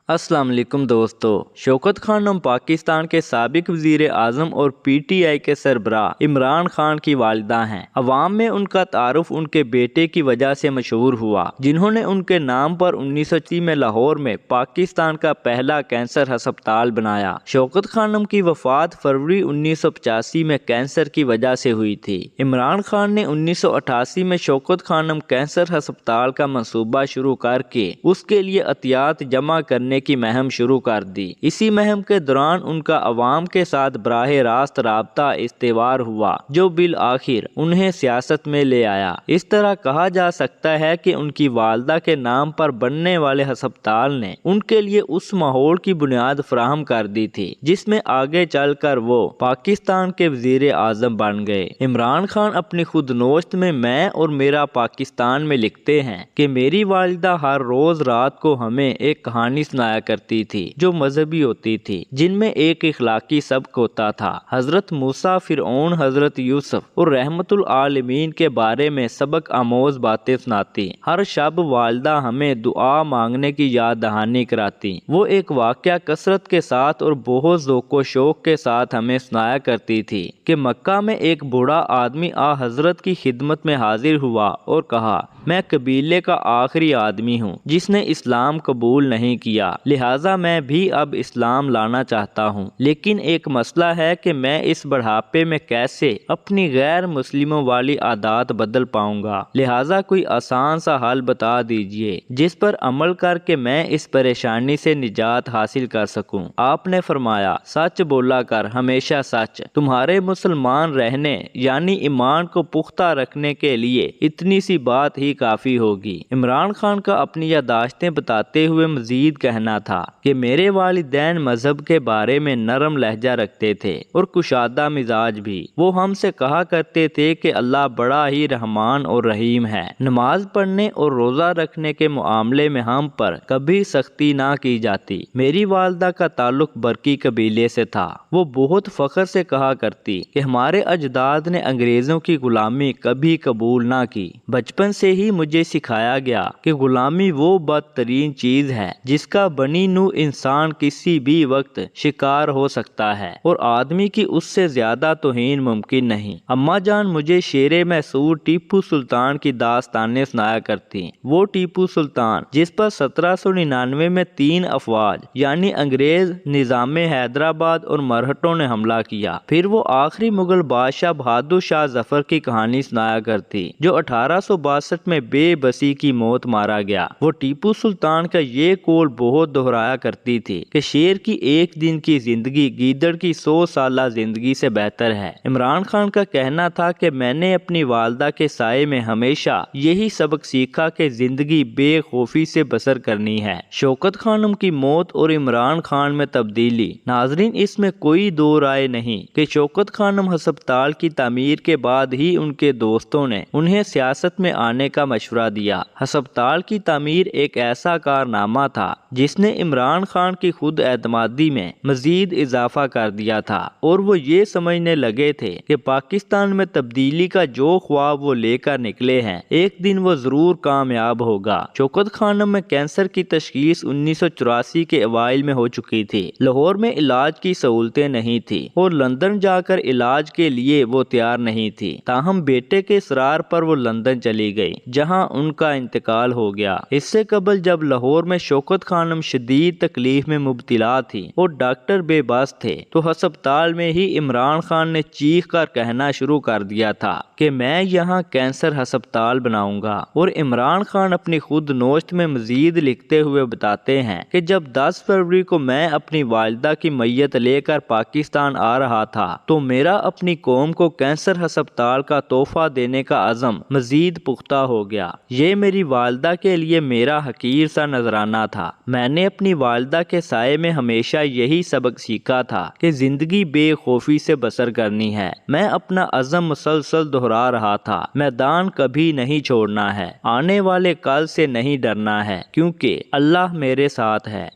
अस्सलाम वालेकुम दोस्तों। शौकत खानम पाकिस्तान के साबिक वजीर आज़म और PTI के सरबराह इमरान खान की वालिदा हैं। अवाम में उनका तारुफ उनके बेटे की वजह से मशहूर हुआ, जिन्होंने उनके नाम पर 1980 में लाहौर में पाकिस्तान का पहला कैंसर अस्पताल बनाया। शौकत खानम की वफात फरवरी 1985 में कैंसर की वजह से हुई थी। इमरान खान ने 1988 में शौकत खानम कैंसर अस्पताल का मंसूबा शुरू करके उसके लिए अतियात जमा करने की महम शुरू कर दी। इसी महम के दौरान उनका अवाम के साथ बराह रास्त राबता इस्तेवार हुआ, जो बिल आखिर उन्हें सियासत में ले आया। इस तरह कहा जा सकता है कि उनकी वालदा के नाम पर बनने वाले अस्पताल ने उनके लिए उस माहौल की बुनियाद फराहम कर दी थी जिसमें आगे चलकर वो पाकिस्तान के वजीर आजम बन गए। इमरान खान अपनी खुदनोश्त में मैं और मेरा पाकिस्तान में लिखते हैं कि मेरी वालिदा हर रोज रात को हमें एक कहानी सुनाया करती थी जो मजहबी होती थी, जिनमें एक इखलाकी सबक होता था। हजरत मूसा, फिरौन, हजरत यूसुफ और रहमतुल आलमीन के बारे में सबक आमोज बातें सुनाती। हर शब वालिदा हमें दुआ मांगने की याद दहानी कराती। वो एक वाकया कसरत के साथ और बहुत ज़ौक़ शौक के साथ हमें सुनाया करती थी कि मक्का में एक बूढ़ा आदमी आ हजरत की खिदमत में हाजिर हुआ और कहा, मैं कबीले का आखिरी आदमी हूँ जिसने इस्लाम कबूल नहीं किया, लिहाजा मैं भी अब इस्लाम लाना चाहता हूँ। लेकिन एक मसला है कि मैं इस बढ़ापे में कैसे अपनी गैर मुस्लिमों वाली आदत बदल पाऊंगा, लिहाजा कोई आसान सा हल बता दीजिए जिस पर अमल करके मैं इस परेशानी से निजात हासिल कर सकूं। आपने फरमाया, सच बोला कर, हमेशा सच। तुम्हारे मुसलमान रहने यानी ईमान को पुख्ता रखने के लिए इतनी सी बात ही काफी होगी। इमरान खान का अपनी यादाश्तें बताते हुए मजीद कहना था कि मेरे वालिदैन मजहब के बारे में नरम लहजा रखते थे और कुशादा मिजाज भी। वो हमसे कहा करते थे कि अल्लाह बड़ा ही रहमान और रहीम है। नमाज पढ़ने और रोजा रखने के मामले में हम पर कभी सख्ती ना की जाती। मेरी वालदा का ताल्लुक बरकी कबीले से था। वो बहुत फख्र से कहा करती कि हमारे अजदाद ने अंग्रेजों की गुलामी कभी कबूल ना की। बचपन से ही मुझे सिखाया गया कि गुलामी वो बदतरीन चीज है जिसका बनी नू इंसान किसी भी वक्त शिकार हो सकता है और आदमी की उससे ज्यादा तौहीन मुमकिन नहीं। अम्मा जान मुझे शेरे मैसूर टीपू सुल्तान की दास्तानें सुनाया करती। वो टीपू सुल्तान जिस पर 1799 में 3 अफवाज यानी अंग्रेज, निजामे हैदराबाद और मरहटों ने हमला किया। फिर वो आखिरी मुगल बादशाह बहादुर शाह जफर की कहानी सुनाया करती जो 1862 में बेबसी की मौत मारा गया। वो टीपू सुल्तान का ये कौल बहुत दोहराया करती थी कि शेर की एक दिन की जिंदगी गीदड़ की 100 साला जिंदगी से बेहतर है। इमरान खान का कहना था कि मैंने अपनी वालदा के साये में हमेशा यही सबक सीखा कि जिंदगी बेखौफी से बसर करनी है। शौकत खानम की मौत और इमरान खान में तब्दीली। नाजरीन, इसमें कोई दो राय नहीं कि शौकत खानम अस्पताल की तामीर के बाद ही उनके दोस्तों ने उन्हें सियासत में आने का मशवरा दिया। अस्पताल की तामीर एक ऐसा कारनामा था जिसने इमरान खान की खुद एतमादी में मजीद इजाफा कर दिया था और वो ये समझने लगे थे कि पाकिस्तान में तब्दीली का जो ख्वाब वो लेकर निकले हैं एक दिन वो जरूर कामयाब होगा। शौकत खानम में कैंसर की तशखीस 1984 के अवाइल में हो चुकी थी। लाहौर में इलाज की सहूलतें नहीं थी और लंदन जाकर इलाज के लिए वो तैयार नहीं थी। ताहम बेटे के इसरार पर वो लंदन चली गई जहां उनका इंतकाल हो गया। इससे कबल जब लाहौर में शौकत खानम शदीद तकलीफ में मुब्तला थी और डॉक्टर बेबस थे तो अस्पताल में ही इमरान खान ने चीख कर कहना शुरू कर दिया था कि मैं यहाँ कैंसर अस्पताल बनाऊंगा। और इमरान खान अपनी खुद नोश्त में मजीद लिखते हुए बताते हैं कि जब 10 फरवरी को मैं अपनी वालिदा की मैयत लेकर पाकिस्तान आ रहा था तो मेरा अपनी कौम को कैंसर अस्पताल का तोहफा देने का अज़म मजीद पुख्ता हो गया। ये मेरी वालिदा के लिए मेरा हकीर सा नजराना था। मैंने अपनी वालिदा के साये में हमेशा यही सबक सीखा था कि जिंदगी बेखौफी से बसर करनी है। मैं अपना अज़म मुसलसल दोहरा रहा था, मैदान कभी नहीं छोड़ना है, आने वाले कल से नहीं डरना है क्योंकि अल्लाह मेरे साथ है।